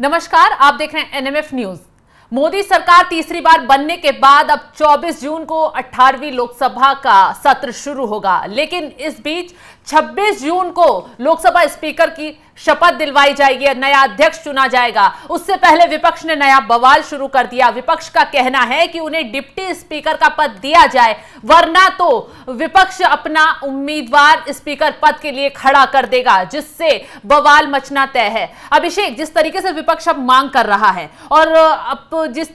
नमस्कार, आप देख रहे हैं एनएमएफ न्यूज। मोदी सरकार तीसरी बार बनने के बाद अब 24 जून को 18वीं लोकसभा का सत्र शुरू होगा, लेकिन इस बीच 26 जून को लोकसभा स्पीकर की शपथ दिलवाई जाएगी, नया अध्यक्ष चुना जाएगा। उससे पहले विपक्ष ने नया बवाल शुरू कर दिया। विपक्ष का कहना है कि उन्हें डिप्टी स्पीकर का पद दिया जाए, वरना तो विपक्ष अपना उम्मीदवार स्पीकर पद के लिए खड़ा कर देगा, जिससे बवाल मचना तय है। अभिषेक, जिस तरीके से विपक्ष अब मांग कर रहा है और अब जिस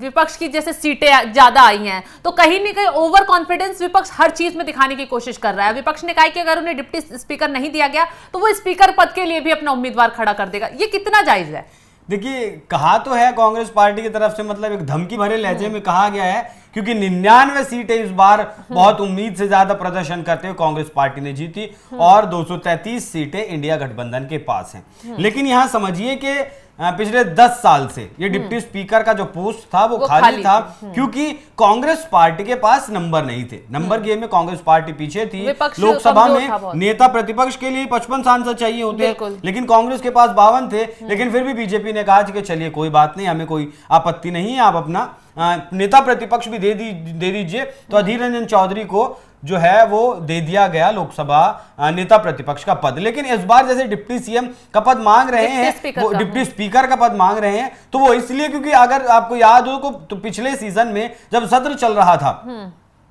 विपक्ष की जैसे सीटें ज्यादा आई हैं, तो कहीं ना कहीं ओवर कॉन्फिडेंस विपक्ष हर चीज में दिखाने की कोशिश कर रहा है। विपक्ष ने कहा कि अगर उन्हें डिप्टी स्पीकर नहीं दिया गया तो वो स्पीकर पद के लिए भी अपना उम्मीदवार खड़ा कर देगा। ये कितना जायज है? देखिए, कहा तो है कांग्रेस पार्टी की तरफ से, मतलब एक धमकी भरे लहजे में कहा गया है, क्योंकि 99 सीटें इस बार बहुत उम्मीद से ज्यादा प्रदर्शन करते हुए कांग्रेस पार्टी ने जीती और 233 सीटें इंडिया गठबंधन के पास हैं। लेकिन यहां समझिए कि पिछले 10 साल से ये डिप्टी स्पीकर का जो पोस्ट था वो खाली था, क्योंकि कांग्रेस पार्टी के पास नंबर नहीं थे। नंबर गेम में कांग्रेस पार्टी पीछे थी। लोकसभा में नेता प्रतिपक्ष के लिए 55 सांसद चाहिए होते, लेकिन कांग्रेस के पास 52 थे। लेकिन फिर भी बीजेपी ने कहा कि चलिए कोई बात नहीं, हमें कोई आपत्ति नहीं है, आप अपना नेता प्रतिपक्ष भी दे दीजिए। तो अधीर रंजन चौधरी को जो है वो दे दिया गया लोकसभा नेता प्रतिपक्ष का पद। लेकिन इस बार जैसे डिप्टी सीएम का पद मांग रहे हैं, वो डिप्टी स्पीकर का पद मांग रहे हैं, तो वो इसलिए क्योंकि अगर आपको याद हो तो पिछले सीजन में जब सत्र चल रहा था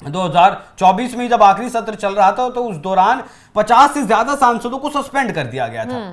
2024 में, जब आखिरी सत्र चल रहा था, तो उस दौरान 50 से ज्यादा सांसदों को सस्पेंड कर दिया गया था।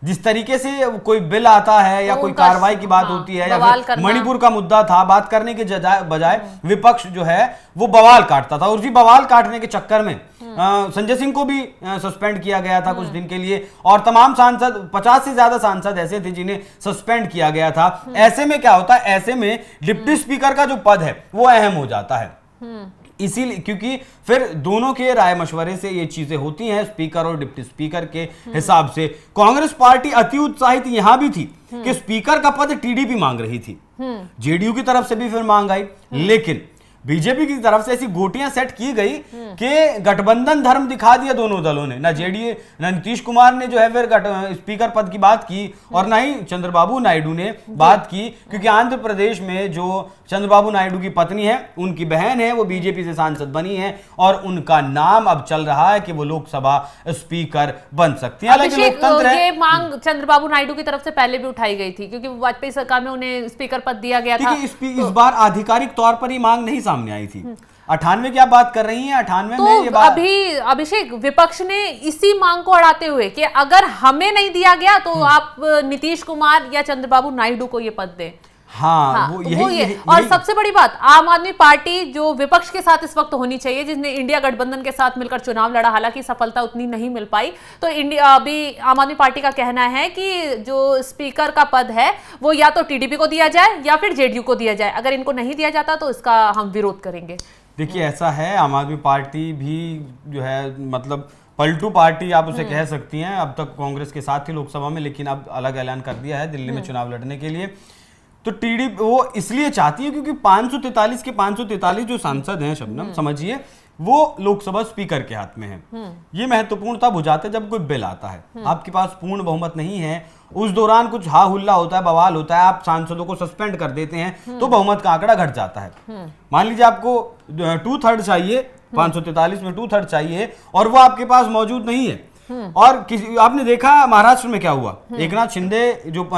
जिस तरीके से कोई बिल आता है या कोई कार्रवाई की बात होती है, या फिर मणिपुर का मुद्दा था, बात करने के बजाय विपक्ष जो है वो बवाल काटता था। और उसी बवाल काटने के चक्कर में संजय सिंह को भी सस्पेंड किया गया था कुछ दिन के लिए, और तमाम सांसद 50 से ज्यादा सांसद ऐसे थे जिन्हें सस्पेंड किया गया था। ऐसे में क्या होता है, ऐसे में डिप्टी स्पीकर का जो पद है वो अहम हो जाता है। इसीलिए क्योंकि फिर दोनों के राय मशवरे से ये चीजें होती हैं, स्पीकर और डिप्टी स्पीकर के हिसाब से। कांग्रेस पार्टी अति उत्साहित यहां भी थी कि स्पीकर का पद टीडीपी मांग रही थी, जेडीयू की तरफ से भी फिर मांग आई, लेकिन बीजेपी की तरफ से ऐसी गोटियां सेट की गई कि गठबंधन धर्म दिखा दिया दोनों दलों ने। ना जेडीयू, ना नीतीश कुमार ने जो है फिर स्पीकर पद की बात की, और ना ही चंद्रबाबू नायडू ने बात की, क्योंकि आंध्र प्रदेश में जो चंद्रबाबू नायडू की पत्नी है, उनकी बहन है, वो बीजेपी से सांसद बनी है, और उनका नाम अब चल रहा है कि वो लोकसभा स्पीकर बन सकती है। हालांकि लोकतंत्र है। ये मांग चंद्रबाबू नायडू की तरफ से पहले भी उठाई गई थी, क्योंकि वाजपेयी सरकार में उन्हें स्पीकर पद दिया गया था। इस बार आधिकारिक तौर पर ये मांग नहीं सामने आई थी। 98 की आप बात कर रही हैं, 98 तो में ये बात अभी अभिषेक, विपक्ष ने इसी मांग को अड़ाते हुए कि अगर हमें नहीं दिया गया तो आप नीतीश कुमार या चंद्रबाबू नायडू को ये पद दें। हाँ, वो यही। और सबसे बड़ी बात, आम आदमी पार्टी जो विपक्ष के साथ इस वक्त होनी चाहिए, जिसने इंडिया गठबंधन के साथ मिलकर चुनाव लड़ा, हालांकि सफलता उतनी नहीं मिल पाई, तो अभी आम आदमी पार्टी का कहना है कि जो स्पीकर का पद है वो या तो टीडीपी को दिया जाए या फिर जेडीयू को दिया जाए। अगर इनको नहीं दिया जाता तो इसका हम विरोध करेंगे। देखिए, ऐसा है, आम आदमी पार्टी भी जो है, मतलब पलटू पार्टी आप उसे कह सकती हैं। अब तक कांग्रेस के साथ थी लोकसभा में, लेकिन अब अलग ऐलान कर दिया है दिल्ली में चुनाव लड़ने के लिए। तो टीडीपी वो इसलिए चाहती है क्योंकि 543 के 543 जो सांसद हैं, शबनम समझिए, वो लोकसभा स्पीकर के हाथ में है। ये महत्वपूर्ण तब हो जाता है जब कोई बिल आता है, आपके पास पूर्ण बहुमत नहीं है, उस दौरान कुछ हा हुल्ला होता है, बवाल होता है, आप सांसदों को सस्पेंड कर देते हैं, तो बहुमत का आंकड़ा घट जाता है। मान लीजिए आपको 2/3 चाहिए, 543 में 2/3 चाहिए, और वो आपके पास मौजूद नहीं है। और आपने देखा महाराष्ट्र में क्या हुआ, एकनाथ शिंदे जो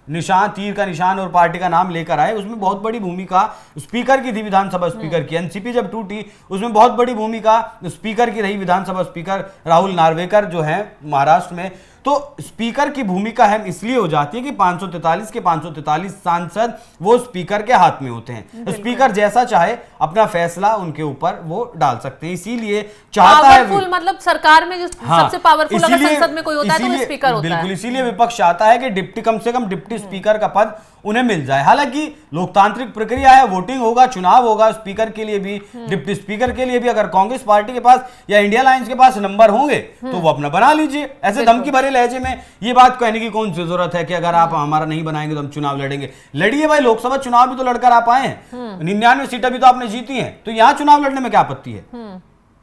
निशान, तीर का निशान और पार्टी का नाम लेकर आए, उसमें बहुत बड़ी भूमिका स्पीकर की थी, विधानसभा स्पीकर की। एनसीपी जब टूटी, उसमें बहुत बड़ी भूमिका स्पीकर की रही, विधानसभा स्पीकर राहुल नार्वेकर जो है महाराष्ट्र में। तो स्पीकर की भूमिका अहम इसलिए हो जाती है कि 543 के 543 सांसद वो स्पीकर के हाथ में होते हैं। स्पीकर जैसा चाहे अपना फैसला उनके ऊपर वो डाल सकते हैं, इसीलिए चाहता है, मतलब सरकार में जो सबसे पावरफुल अगर संसद में कोई होता है तो वो स्पीकर होता है। बिल्कुल, इसीलिए विपक्ष चाहता है कि डिप्टी, कम से कम डिप्टी स्पीकर का पद उन्हें मिल जाए। हालांकि लोकतांत्रिक प्रक्रिया है, वोटिंग होगा, चुनाव होगा, स्पीकर के लिए भी, डिप्टी स्पीकर के लिए भी। अगर कांग्रेस पार्टी के पास या इंडिया अलायंस के पास नंबर होंगे तो वो अपना बना लीजिए। ऐसे धमकी भरे लहजे में ये बात कहने की कौन सी जरूरत है कि अगर आप हमारा नहीं बनाएंगे तो हम चुनाव लड़ेंगे। लड़िए भाई, लोकसभा चुनाव भी तो लड़कर आप आए हैं, 99 सीटें भी तो आपने जीती हैं, तो यहां चुनाव लड़ने में क्या आपत्ति है?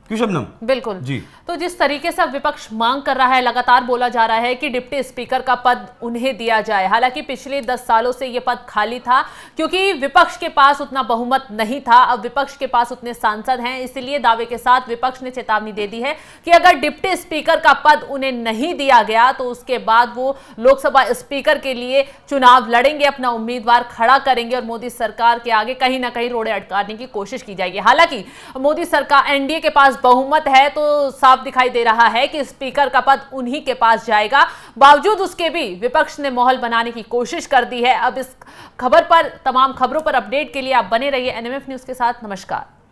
क्यों शबनम? बिल्कुल जी। तो जिस तरीके से अब विपक्ष मांग कर रहा है, लगातार बोला जा रहा है कि डिप्टी स्पीकर का पद उन्हें दिया जाए। हालांकि पिछले 10 सालों से यह पद खाली था क्योंकि विपक्ष के पास उतना बहुमत नहीं था। अब विपक्ष के पास उतने सांसद हैं, इसलिए दावे के साथ विपक्ष ने चेतावनी दे दी है कि अगर डिप्टी स्पीकर का पद उन्हें नहीं दिया गया तो उसके बाद वो लोकसभा स्पीकर के लिए चुनाव लड़ेंगे, अपना उम्मीदवार खड़ा करेंगे और मोदी सरकार के आगे कहीं ना कहीं रोड़े अटकाने की कोशिश की जाएगी। हालांकि मोदी सरकार, एनडीए के पास बहुमत है तो साफ दिखाई दे रहा है कि स्पीकर का पद उन्हीं के पास जाएगा। बावजूद उसके भी विपक्ष ने माहौल बनाने की कोशिश कर दी है। अब इस खबर पर, तमाम खबरों पर अपडेट के लिए आप बने रहिए एनएमएफ न्यूज के साथ। नमस्कार।